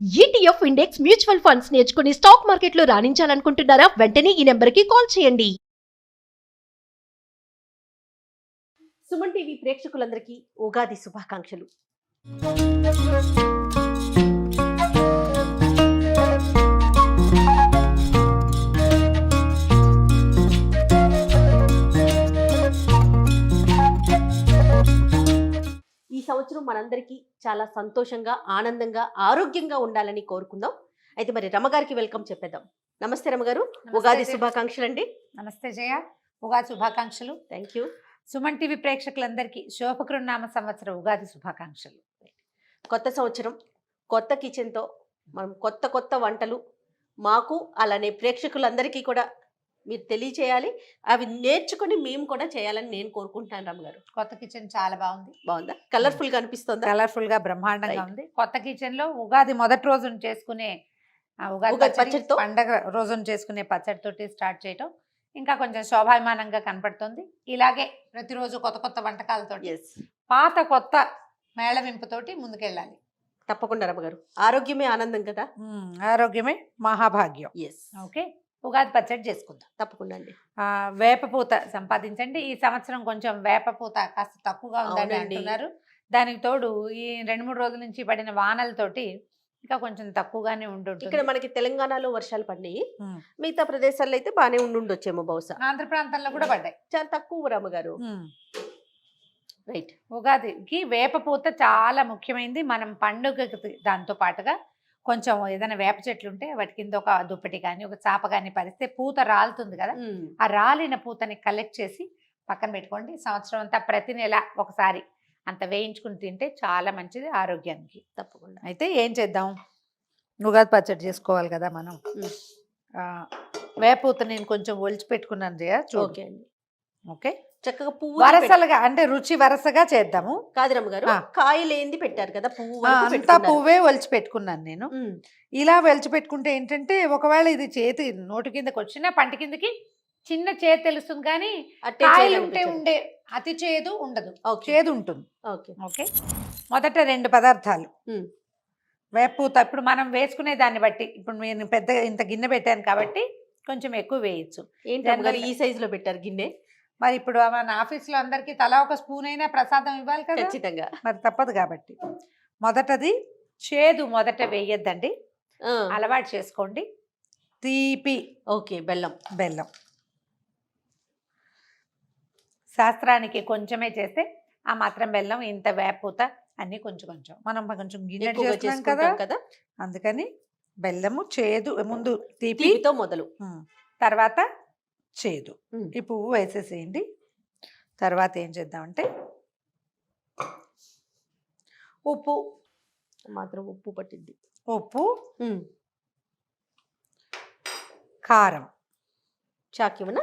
ETF index mutual funds నేర్చుకుని stock మార్కెట్లో రాణించాలనుకుంటున్నారా? వెంటనే ఈ నెంబర్కి కాల్ చేయండి. సుమన్ టీవీ ప్రేక్షకులందరికీ ఉగాది శుభాకాంక్షలు. ఈ సంవత్సరం మనందరికీ చాలా సంతోషంగా, ఆనందంగా, ఆరోగ్యంగా ఉండాలని కోరుకుందాం. అయితే మరి రమగారికి వెల్కమ్ చెప్పేద్దాం. నమస్తే రమగారు, ఉగాది శుభాకాంక్షలు అండి. నమస్తే జయ, ఉగాది శుభాకాంక్షలు. Thank you. సుమన్ టీవీ ప్రేక్షకులందరికీ శోభకృన్నామ సంవత్సర ఉగాది శుభాకాంక్షలు. కొత్త సంవత్సరం, కొత్త కిచెన్తో మనం కొత్త కొత్త వంటలు మాకు అలానే ప్రేక్షకులందరికీ కూడా మీరు తెలియచేయాలి. అవి నేర్చుకుని మేము కూడా చేయాలని నేను కోరుకుంటున్నాను. రమగారు, కొత్త కిచెన్ చాలా బాగుంది. బాగుందా? కలర్ఫుల్ గా అనిపిస్తుందా? కలర్ఫుల్ గా బ్రహ్మాండంగా ఉంది. కొత్త కిచెన్ లో ఉగాది మొదటి రోజున చేసుకునే ఉగాది పచ్చడితో, పండగ రోజున చేసుకునే పచ్చడితోటి స్టార్ట్ చేయటం ఇంకా కొంచెం శోభాయమానంగా కనపడుతుంది. ఇలాగే ప్రతిరోజు కొత్త కొత్త వంటకాలతో పాత కొత్త మేళవింపుతోటి ముందుకెళ్ళాలి. తప్పకుండా రమగారు. ఆరోగ్యమే ఆనందం కదా. ఆరోగ్యమే మహాభాగ్యం. ఓకే, ఉగాది పచ్చడి చేసుకుందాం. తప్పకుండా అండి. వేపపూత సంపాదించండి. ఈ సంవత్సరం కొంచెం వేపపూత కాస్త తక్కువగా ఉందని అంటున్నారు. దానికి తోడు ఈ 2-3 రోజుల నుంచి పడిన వానలతోటి ఇంకా కొంచెం తక్కువగానే ఉండుంటుంది. ఇక్కడ మనకి తెలంగాణలో వర్షాలు పడినాయి, మిగతా ప్రదేశాల్లో అయితే బాగానే ఉండుండొచ్చేమో బహుశా. ఆంధ్ర ప్రాంతంలో కూడా పడ్డాయి. చాలా తక్కువ రమ్మగారు. రైట్. ఉగాదికి వేపపూత చాలా ముఖ్యమైనది. మనం పండుగకి దాంతో పాటుగా కొంచెం ఏదైనా వేప చెట్లు ఉంటే వాటి కింద ఒక దుప్పటి కానీ ఒక చాప కానీ పరిస్తే పూత రాలుతుంది కదా, ఆ రాలిన పూతని కలెక్ట్ చేసి పక్కన పెట్టుకోండి. సంవత్సరం అంతా ప్రతి నెల ఒకసారి అంత వేయించుకుని తింటే చాలా మంచిది ఆరోగ్యానికి. తప్పకుండా. అయితే ఏం చేద్దాం, ఉగాది పచ్చడి చేసుకోవాలి కదా మనం. వేపూత నేను కొంచెం ఒలిచి పెట్టుకున్నాను జయ. ఓకే అండి. ఓకే, చక్కగా పువ్వు వరసలుగా అంటే రుచి వరసగా చేద్దాము. కాదురమ్మ గారు, కాయలు ఏంది పెట్టారు కదా, పువ్వు అంతా పువ్వే ఒలిచి పెట్టుకున్నాను నేను. ఇలా ఒలిచి పెట్టుకుంటే ఏంటంటే ఒకవేళ ఇది చేతి నోటి కిందకి వచ్చినా పంట కిందకి చిన్న చేదు తెలుస్తుంది, కానీ కాయలు ఉంటే ఉండే అతి చేదు ఉండదు, చేదు ఉంటుంది. ఓకే, మొదట 2 పదార్థాలు వేపూత. ఇప్పుడు మనం వేసుకునే దాన్ని బట్టి, ఇప్పుడు నేను పెద్ద ఇంత గిన్నె పెట్టాను కాబట్టి కొంచెం ఎక్కువ వేయచ్చు. ఏంటి ఈ సైజులో పెట్టారు గిన్నె? మరి ఇప్పుడు మన ఆఫీస్లో అందరికీ తలా ఒక స్పూన్ అయినా ప్రసాదం ఇవ్వాలి కదా, ఖచ్చితంగా. మరి తప్పదు కాబట్టి మొదటది చేదు మొదట వేయద్దండి, అలవాటు చేసుకోండి. తీపి. ఓకే, బెల్లం. బెల్లం శాస్త్రానికి కొంచెమే చేస్తే ఆ మాత్రం బెల్లం, ఇంత వేపూత అన్నీ కొంచెం కొంచెం. మనం కొంచెం గిన్నె చేసుకుంటాం కదా, అందుకని బెల్లము చేదు ముందు, తీపితో మొదలు, తర్వాత చేదు. ఈ పువ్వు వేసేసేయండి. తర్వాత ఏం చేద్దామంటే ఉప్పు మాత్రం, ఉప్పు పట్టింది. ఉప్పు, కారం, చాకిమన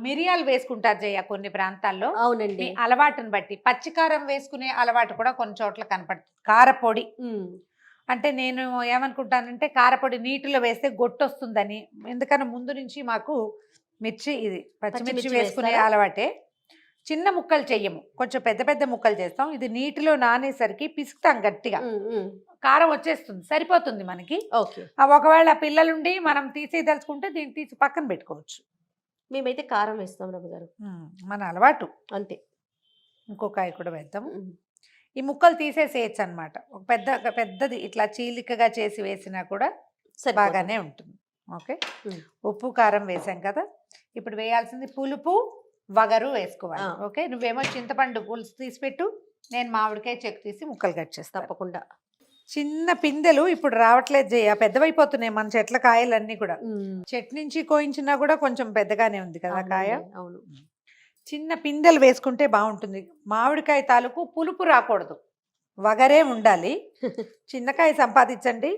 మిరియాలు వేసుకుంటారు జయ కొన్ని ప్రాంతాల్లో. అవునండి, అలవాటుని బట్టి. పచ్చికారం వేసుకునే అలవాటు కూడా కొన్ని చోట్ల కనపడుతుంది. కారపొడి అంటే నేను ఏమనుకుంటానంటే కారపొడి నీటిలో వేస్తే గొట్టొస్తుందని. ఎందుకని ముందు నుంచి మాకు మిర్చి, ఇది పచ్చిమిర్చి వేసుకునే అలవాటే. చిన్న ముక్కలు చెయ్యము, కొంచెం పెద్ద పెద్ద ముక్కలు చేస్తాం. ఇది నీటిలో నానేసరికి పిసుకుతాం గట్టిగా, కారం వచ్చేస్తుంది, సరిపోతుంది మనకి. ఒకవేళ పిల్లలుండి మనం తీసేదలుచుకుంటే దీన్ని తీసి పక్కన పెట్టుకోవచ్చు. మేమైతే కారం వేస్తాం రమ్మగారు, మన అలవాటు అంతే. ఇంకో కాయ కూడా వేద్దాము. ఈ ముక్కలు తీసేసేయచ్చు అనమాట. ఒక పెద్దది ఇట్లా చీలికగా చేసి వేసినా కూడా బాగానే ఉంటుంది. ఓకే, ఉప్పు కారం వేసాం కదా. ఇప్పుడు వేయాల్సింది పులుపు, వగరు వేసుకోవాలి. ఓకే, నువ్వేమో చింతపండు పులుసు తీసిపెట్టు, నేను మామిడికాయ చెక్కు తీసి ముక్కలు కట్ చేస్తాను. తప్పకుండా. చిన్న పిందెలు ఇప్పుడు రావట్లేదు జయ, పెద్దవైపోతున్నాయి మన చెట్ల కాయలన్నీ కూడా. చెట్టు నుంచి కోయించినా కూడా కొంచెం పెద్దగానే ఉంది కదా కాయ. అవును, చిన్న పిందెలు వేసుకుంటే బాగుంటుంది. మామిడికాయ తాలూకు పులుపు రాకూడదు, వగరే ఉండాలి. చిన్నకాయ సంపాదించండి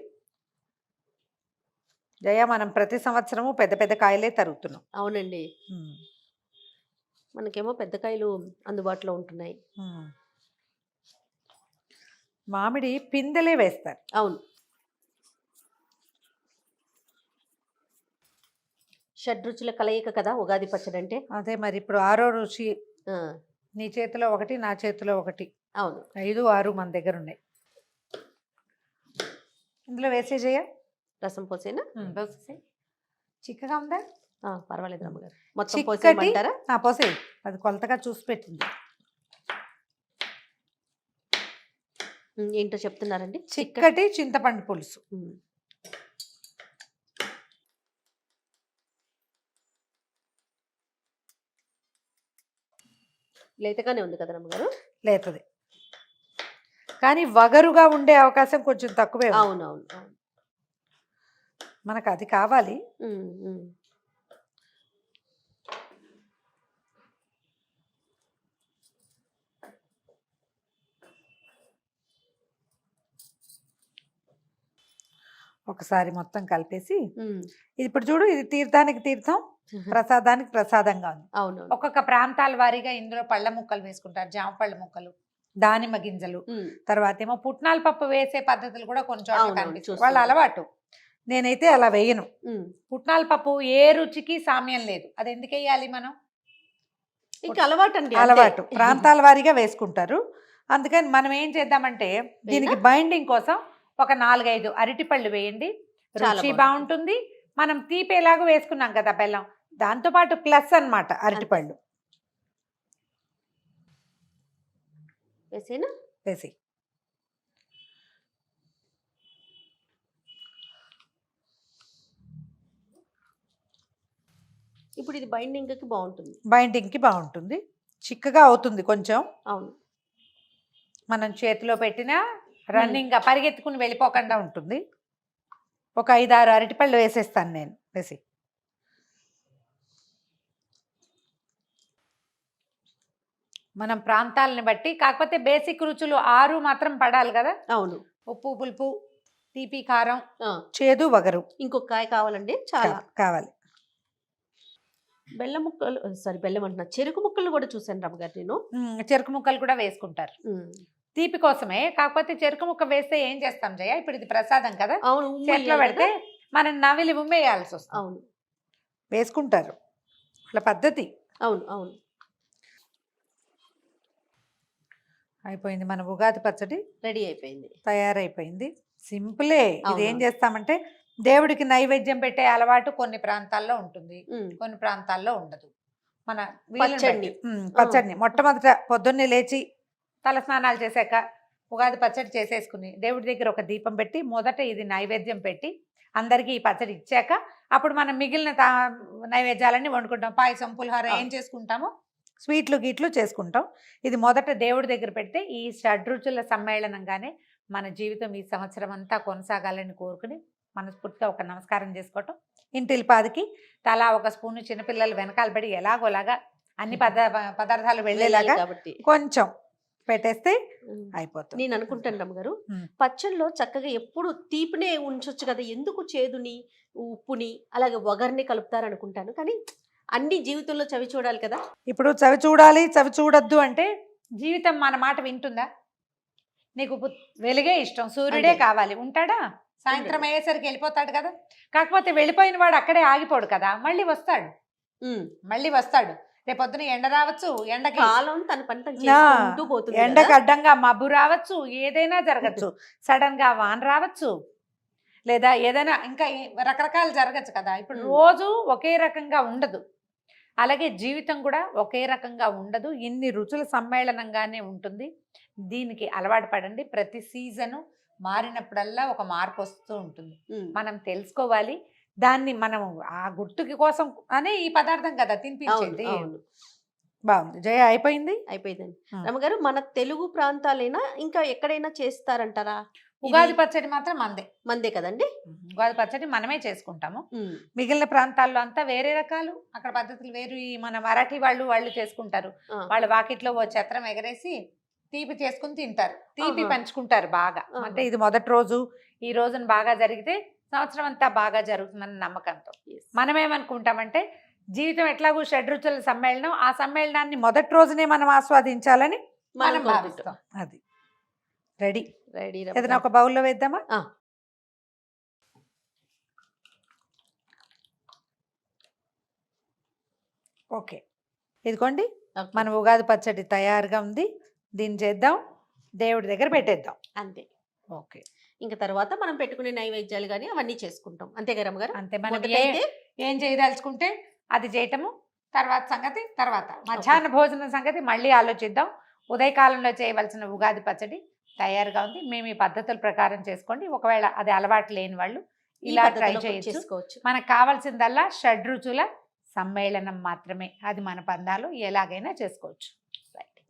జయ. మనం ప్రతి సంవత్సరము పెద్ద పెద్ద కాయలే తరుగుతున్నాం. అవునండి, మనకేమో పెద్ద కాయలు అందుబాటులో ఉంటున్నాయి. మామిడి పిందెలే వేస్తారు. అవును, షడ్రుచుల కలయిక కదా ఉగాది పచ్చడి అంటే. అదే మరి ఇప్పుడు 6వ రుచి నీ చేతిలో ఒకటి, నా చేతిలో ఒకటి. అవును, 5, 6 మన దగ్గర ఉన్నాయి. ఇందులో వేసేజేయ రసం పోసేనా? పోసేసి. చిక్కగా ఉందా? పర్వాలేదు రమ్మగారు. మొత్తం చిక్కటి పోసేయమంటారా? పోసేయి, అది కొలతగా చూసి పెట్టింది. ఏంటో చెప్తున్నారండి? చిక్కటి చింతపండు పులుసు. లేతగానే ఉంది కదా రమ్మగారు? లేతది, కానీ వగరుగా ఉండే అవకాశం కొంచెం తక్కువే ఉంది. అవునవును. మనకు అది కావాలి. ఒకసారి మొత్తం కలిపేసి ఇది ఇప్పుడు చూడు, ఇది తీర్థానికి తీర్థం, ప్రసాదానికి ప్రసాదంగా ఉంది. అవును. ఒక్కొక్క ప్రాంతాల వారీగా ఇందులో పళ్ళ ముక్కలు వేసుకుంటారు, జామ పళ్ళ ముక్కలు, దానిమ్మ గింజలు, తర్వాత ఏమో పుట్నాల పప్పు వేసే పద్ధతులు కూడా కొంచెం కనిపిస్తుంది, వాళ్ళ అలవాటు. నేనైతే అలా వేయను. పుట్నాల పప్పు ఏ రుచికి సామ్యం లేదు, అది ఎందుకు వేయాలి మనం? ఇంకా అలవాటు అండి, అలవాటు ప్రాంతాల వారీగా వేసుకుంటారు. అందుకని మనం ఏం చేద్దామంటే దీనికి బైండింగ్ కోసం ఒక 4-5 అరటిపళ్ళు వేయండి, రుచి బాగుంటుంది. మనం తీపేలాగా వేసుకున్నాం కదా బెల్లం, దాంతోపాటు ప్లస్ అన్నమాట అరటిపళ్ళు. వేసి ఇప్పుడు ఇది బైండింగ్కి బాగుంటుంది. బైండింగ్కి బాగుంటుంది, చిక్కగా అవుతుంది కొంచెం. అవును, మనం చేతిలో పెట్టినా రన్నింగ్గా పరిగెత్తుకుని వెళ్ళిపోకుండా ఉంటుంది. ఒక 5-6 అరటిపళ్ళు వేసేస్తాను నేను. వేసి మనం ప్రాంతాలని బట్టి, కాకపోతే బేసిక్ రుచులు 6 మాత్రం పడాలి కదా. అవును, ఉప్పు, పులుపు, తీపి, కారం, చేదు, వగరు. ఇంకొక కాయ కావాలండి, చాలా కావాలి. బెల్లం ముక్కలు, బెల్లం అంటున్నా, చెరుకు ముక్కలు కూడా చూసాను రమ్మగారు నేను. చెరుకు ముక్కలు కూడా వేసుకుంటారు తీపి కోసమే. కాకపోతే చెరుకు ముక్క వేస్తే ఏం చేస్తాం జయ, ఇప్పుడు ఇది ప్రసాదం కదా, అవును, చేతిలో పెడితే మనం నవిలి ఉమ్మేయాల్సి వస్తుంది. అవును, వేసుకుంటారు, అట్లా పద్ధతి. అవును అవును. అయిపోయింది, మన ఉగాది పచ్చడి రెడీ అయిపోయింది, తయారైపోయింది. సింపులే. ఇదేం చేస్తామంటే దేవుడికి నైవేద్యం పెట్టే అలవాటు కొన్ని ప్రాంతాల్లో ఉంటుంది, కొన్ని ప్రాంతాల్లో ఉండదు. మన పచ్చడిని మొట్టమొదట పొద్దున్నే లేచి తల స్నానాలు చేశాక ఉగాది పచ్చడి చేసేసుకుని దేవుడి దగ్గర ఒక దీపం పెట్టి మొదట ఇది నైవేద్యం పెట్టి అందరికీ ఈ పచ్చడి ఇచ్చాక అప్పుడు మనం మిగిలిన నైవేద్యాలన్నీ వండుకుంటాం. పాయసం, పులిహోర ఏం చేసుకుంటామో స్వీట్లు గీట్లు చేసుకుంటాం. ఇది మొదట దేవుడి దగ్గర పెడితే ఈ షడ్రుచుల సమ్మేళనంగానే మన జీవితం ఈ సంవత్సరం అంతా కొనసాగాలని కోరుకుని మనస్ఫూర్తిగా ఒక నమస్కారం చేసుకోవటం. ఇంటిల్లిపాదికి తలా ఒక స్పూన్ చిన్నపిల్లలు వెనకాల పడి ఎలాగోలాగా అన్ని పదార్థాలు వెళ్ళేలాగా కొంచెం పెట్టేస్తే అయిపోతుంది. నేను అనుకుంటాను రమ్మగారు, పచ్చళ్ళలో చక్కగా ఎప్పుడు తీపినే ఉంచొచ్చు కదా, ఎందుకు చేదుని, ఉప్పుని, అలాగే వగర్ని కలుపుతారు అనుకుంటాను. కానీ అన్ని జీవితంలో చవి చూడాలి కదా. ఇప్పుడు చవి చూడాలి, చవి చూడొద్దు అంటే జీవితం మన మాట వింటుందా? నీకు వెలుగే ఇష్టం, సూర్యుడే కావాలి, ఉంటాడా? సాయంత్రం అయ్యేసరికి వెళ్ళిపోతాడు కదా. కాకపోతే వెళ్ళిపోయిన వాడు అక్కడే ఆగిపోడు కదా, మళ్ళీ వస్తాడు. రేపొద్దున ఎండ రావచ్చు, ఎండకి ఎండకు అడ్డంగా మబ్బు రావచ్చు, ఏదైనా జరగచ్చు. సడన్ గా వాన రావచ్చు, లేదా ఏదైనా ఇంకా రకరకాలు జరగచ్చు కదా. ఇప్పుడు రోజు ఒకే రకంగా ఉండదు, అలాగే జీవితం కూడా ఒకే రకంగా ఉండదు. ఇన్ని రుచుల సమ్మేళనంగానే ఉంటుంది. దీనికి అలవాటు పడండి. ప్రతి సీజను మారినప్పుడల్లా ఒక మార్పు వస్తూ ఉంటుంది. మనం తెలుసుకోవాలి దాన్ని. మనం ఆ గుర్తుకి కోసం అనే ఈ పదార్థం కదా తినిపించేది. బాగుంది జయ. అయిపోయిందండి రమ్మగారు. మన తెలుగు ప్రాంతాలైనా ఇంకా ఎక్కడైనా చేస్తారంటారా? ఉగాది పచ్చడి మాత్రం మందే కదండి. ఉగాది పచ్చడి మనమే చేసుకుంటాము. మిగిలిన ప్రాంతాల్లో అంతా వేరే రకాలు, అక్కడ పద్ధతులు వేరు. మన మరాఠీ వాళ్ళు చేసుకుంటారు. వాళ్ళ వాకిట్లో ఓ ఛత్రం ఎగరేసి తీపి చేసుకుని తింటారు, తీపి పంచుకుంటారు బాగా. అంటే ఇది మొదటి రోజు, ఈ రోజున బాగా జరిగితే సంవత్సరం అంతా బాగా జరుగుతుందన్న నమ్మకంతో. మనమేమనుకుంటామంటే జీవితం ఎట్లాగూ షడ్రుచుల సమ్మేళనం, ఆ సమ్మేళనాన్ని మొదటి రోజునే మనం ఆస్వాదించాలని మనం భావిస్తాం. అది రెడీ. ఏదైనా ఒక బౌల్లో వేద్దామా? ఓకే, ఇదిగోండి మన ఉగాది పచ్చడి తయారుగా ఉంది. దీన్ని చేద్దాం, దేవుడి దగ్గర పెట్టేద్దాం అంతే. ఓకే. ఇంకా తర్వాత మనం పెట్టుకునే నైవేద్యాలు కానీ అవన్నీ చేసుకుంటాం. అంతే కదా రమ్మగారు? అంతే. మనం మొదటైతే ఏం చేయదలుచుకుంటే అది చేయటము, తర్వాత సంగతి తర్వాత. మధ్యాహ్న భోజనం సంగతి మళ్ళీ ఆలోచిద్దాం. ఉదయకాలంలో చేయవలసిన ఉగాది పచ్చడి తయారుగా ఉంది. మేము ఈ పద్ధతుల ప్రకారం చేసుకోండి. ఒకవేళ అది అలవాటు లేని వాళ్ళు ఈ ఇలా ట్రై పద్ధతిలో చేయొచ్చు. చేసుకోవచ్చు. మనకు కావాల్సిందల్లా షడ్రుచుల సమ్మేళనం మాత్రమే. అది మన పందాలు ఎలాగైనా చేసుకోవచ్చు.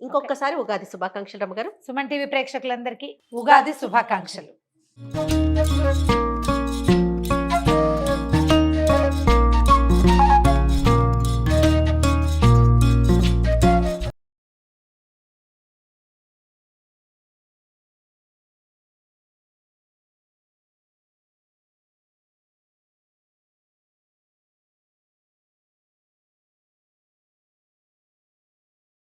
ఇంకొకసారి ఉగాది శుభాకాంక్షలు రమ్మగారు. సుమన్ టీవీ ప్రేక్షకులందరికీ ఉగాది శుభాకాంక్షలు.